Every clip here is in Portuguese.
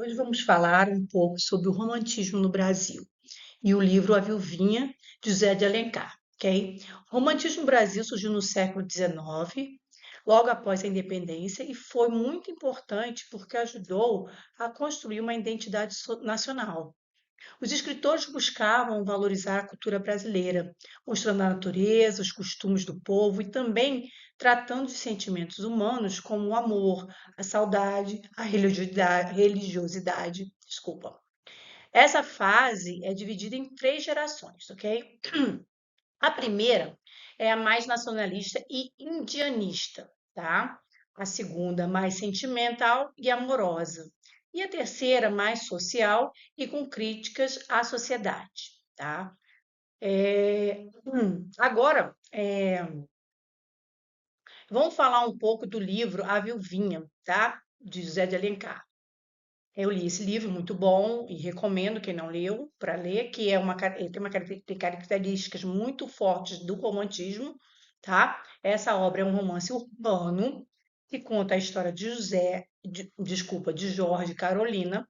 Hoje vamos falar um pouco sobre o romantismo no Brasil e o livro A Viuvinha, de José de Alencar, ok? O romantismo no Brasil surgiu no século XIX, logo após a independência, e foi muito importante porque ajudou a construir uma identidade nacional. Os escritores buscavam valorizar a cultura brasileira, mostrando a natureza, os costumes do povo e também tratando de sentimentos humanos como o amor, a saudade, a religiosidade. Desculpa. Essa fase é dividida em três gerações, ok? A primeira é a mais nacionalista e indianista, tá? A segunda, mais sentimental e amorosa. E a terceira, mais social e com críticas à sociedade, tá? Agora, vamos falar um pouco do livro A Viuvinha, tá? De José de Alencar. Eu li esse livro, muito bom, e recomendo quem não leu para ler, que ele tem tem características muito fortes do romantismo, tá? Essa obra é um romance urbano que conta a história de de Jorge e Carolina.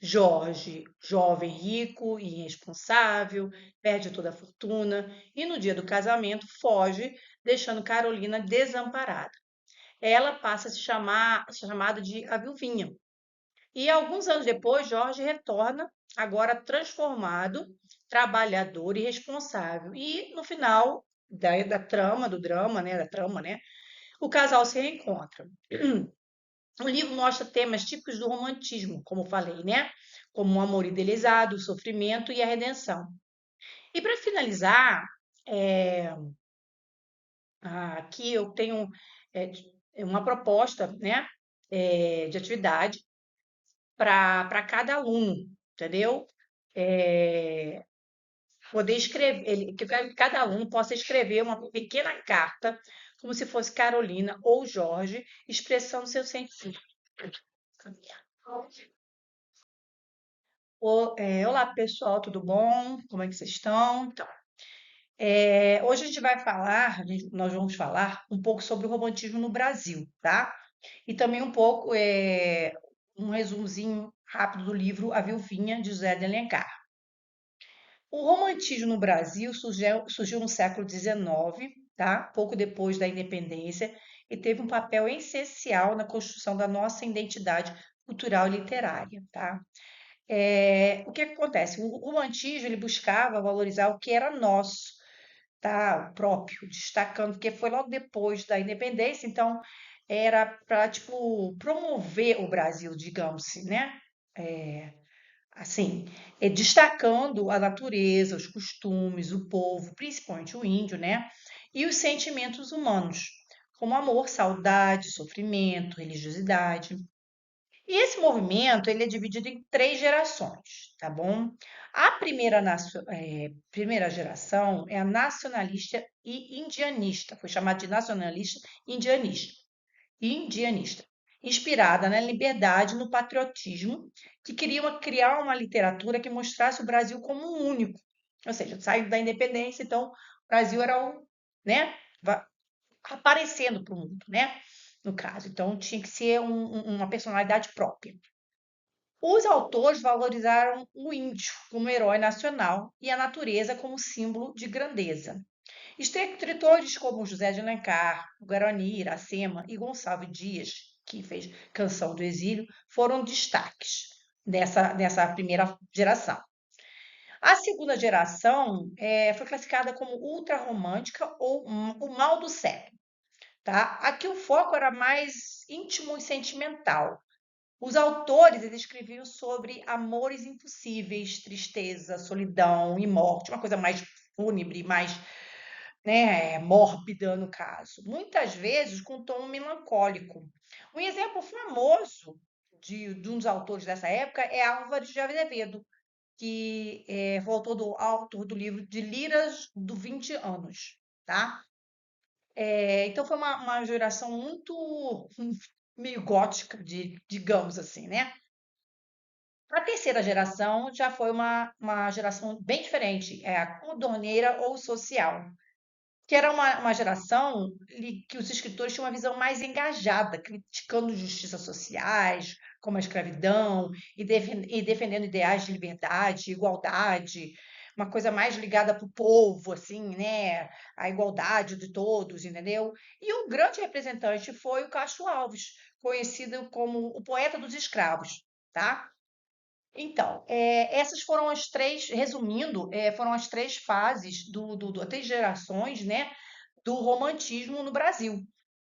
Jorge, jovem, rico e irresponsável, perde toda a fortuna e no dia do casamento foge, deixando Carolina desamparada. Ela passa a chamada de a Viuvinha, e alguns anos depois, Jorge retorna, agora transformado, trabalhador e responsável. E no final da trama, do drama, né, da trama, né, o casal se reencontra. O livro mostra temas típicos do romantismo, como falei, né? Como o amor idealizado, o sofrimento e a redenção. E para finalizar, é, aqui eu tenho é, uma proposta, né, de atividade para cada aluno, entendeu? É, poder escrever, que cada aluno possa escrever uma pequena carta, como se fosse Carolina ou Jorge, expressando seu sentimento. Olá, pessoal, tudo bom? Como é que vocês estão? Então, hoje a gente vai falar, nós vamos falar um pouco sobre o romantismo no Brasil, tá? E também um pouco, um resumozinho rápido do livro A Viuvinha, de José de Alencar. O romantismo no Brasil surgiu no século XIX, tá? Pouco depois da independência, e teve um papel essencial na construção da nossa identidade cultural e literária, tá? O que que acontece? O romantismo ele buscava valorizar o que era nosso, tá? Próprio, destacando que foi logo depois da independência, então era para tipo promover o Brasil, digamos assim, né? Assim, destacando a natureza, os costumes, o povo, principalmente o índio, né? E os sentimentos humanos, como amor, saudade, sofrimento, religiosidade. E esse movimento ele é dividido em três gerações, tá bom? A primeira geração é a nacionalista e indianista, foi chamada de nacionalista e indianista, inspirada na liberdade e no patriotismo, que queria criar uma literatura que mostrasse o Brasil como um único. Ou seja, saindo da independência, então o Brasil era o, né, aparecendo para o mundo, né? No caso, então tinha que ser uma personalidade própria. Os autores valorizaram o índio como herói nacional e a natureza como símbolo de grandeza. Escritores como José de Alencar, Guarani, Iracema e Gonçalves Dias, que fez Canção do Exílio, foram destaques nessa primeira geração. A segunda geração foi classificada como ultrarromântica ou o mal do século. Tá? Aqui o foco era mais íntimo e sentimental. Os autores eles escreviam sobre amores impossíveis, tristeza, solidão e morte, uma coisa mais fúnebre, mais, né, mórbida no caso, muitas vezes com tom melancólico. Um exemplo famoso de um dos autores dessa época é Álvares de Azevedo, que voltou do autor do livro de Liras do 20 anos, tá? Então foi uma geração muito meio gótica, digamos assim, né? A terceira geração já foi uma geração bem diferente, é a codorneira ou social. que era uma geração que os escritores tinham uma visão mais engajada, criticando injustiças sociais, como a escravidão, e defendendo ideais de liberdade, igualdade, uma coisa mais ligada para o povo, assim, né? A igualdade de todos, entendeu? E o grande representante foi o Castro Alves, conhecido como o poeta dos escravos, tá? Então, essas foram as três, resumindo, foram as três fases três gerações, né, do romantismo no Brasil,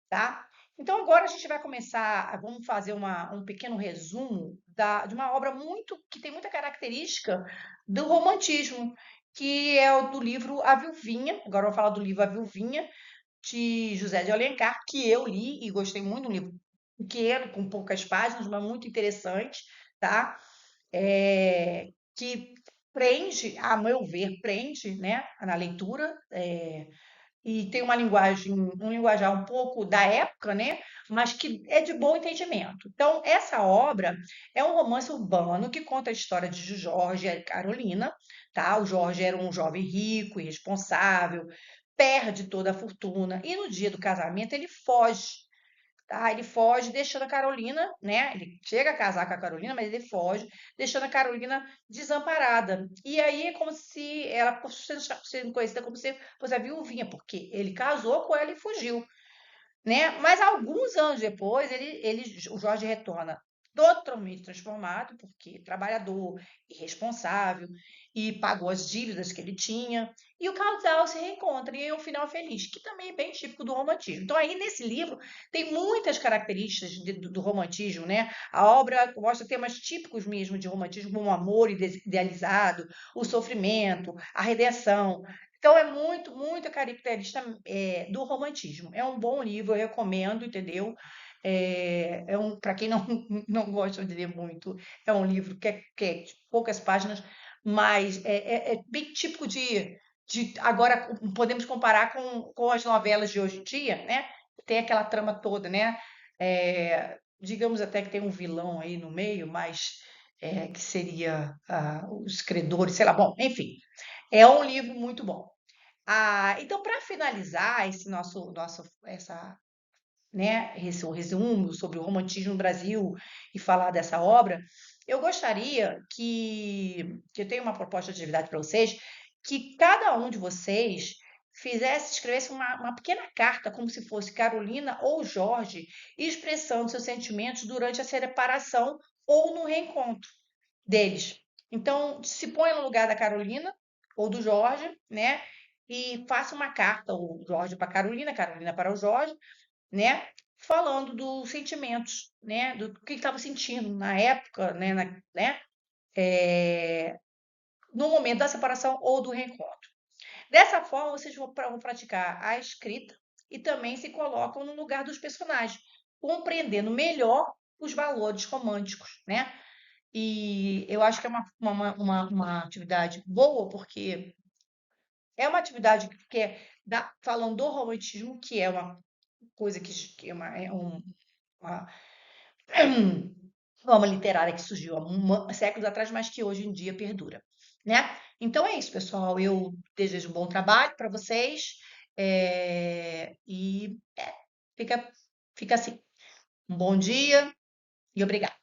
tá? Então, agora a gente vai começar, vamos fazer um pequeno resumo de uma obra que tem muita característica do romantismo, que é o do livro A Viuvinha. Agora eu vou falar do livro A Viuvinha, de José de Alencar, que eu li e gostei muito, um livro pequeno, com poucas páginas, mas muito interessante, tá? Que prende, a meu ver, prende, né, na leitura, e tem um linguajar um pouco da época, né, mas que é de bom entendimento. Então, essa obra é um romance urbano que conta a história de Jorge e Carolina, tá? O Jorge era um jovem rico e responsável, perde toda a fortuna e no dia do casamento ele foge, tá? Ele foge deixando a Carolina, né? Ele chega a casar com a Carolina, mas ele foge, deixando a Carolina desamparada. E aí é como se ela fosse sendo conhecida como se fosse a viuvinha, porque ele casou com ela e fugiu, né? Mas alguns anos depois, o Jorge retorna totalmente transformado, porque trabalhador, irresponsável, e pagou as dívidas que ele tinha, e o casal se reencontra, e é um final feliz, que também é bem típico do romantismo. Então, aí nesse livro, tem muitas características do romantismo, né? A obra mostra temas típicos mesmo de romantismo, como o amor idealizado, o sofrimento, a redenção. Então, é muito, muito característica do romantismo. É um bom livro, eu recomendo, entendeu? Para quem não, não gosta de ler muito, é um livro que é de poucas páginas, mas é bem típico agora podemos comparar com as novelas de hoje em dia, né? Tem aquela trama toda, né? Digamos até que tem um vilão aí no meio, mas que seria os credores, sei lá, bom, enfim, é um livro muito bom. Então, para finalizar esse resumo sobre o romantismo no Brasil e falar dessa obra, eu gostaria que eu tenho uma proposta de atividade para vocês, que cada um de vocês escrevesse uma pequena carta, como se fosse Carolina ou Jorge, expressando seus sentimentos durante a separação ou no reencontro deles. Então, se põe no lugar da Carolina ou do Jorge, né? E faça uma carta, o Jorge para a Carolina, Carolina para o Jorge, né? Falando dos sentimentos, né? Do que estava sentindo na época, né? No momento da separação ou do reencontro. Dessa forma, vocês vão praticar a escrita e também se colocam no lugar dos personagens, compreendendo melhor os valores românticos, né? E eu acho que é uma atividade boa, porque é uma atividade falando do romantismo, que é uma coisa que uma forma literária que surgiu há séculos atrás, mas que hoje em dia perdura, né? Então é isso, pessoal. Eu desejo um bom trabalho para vocês e fica assim. Um bom dia e obrigada.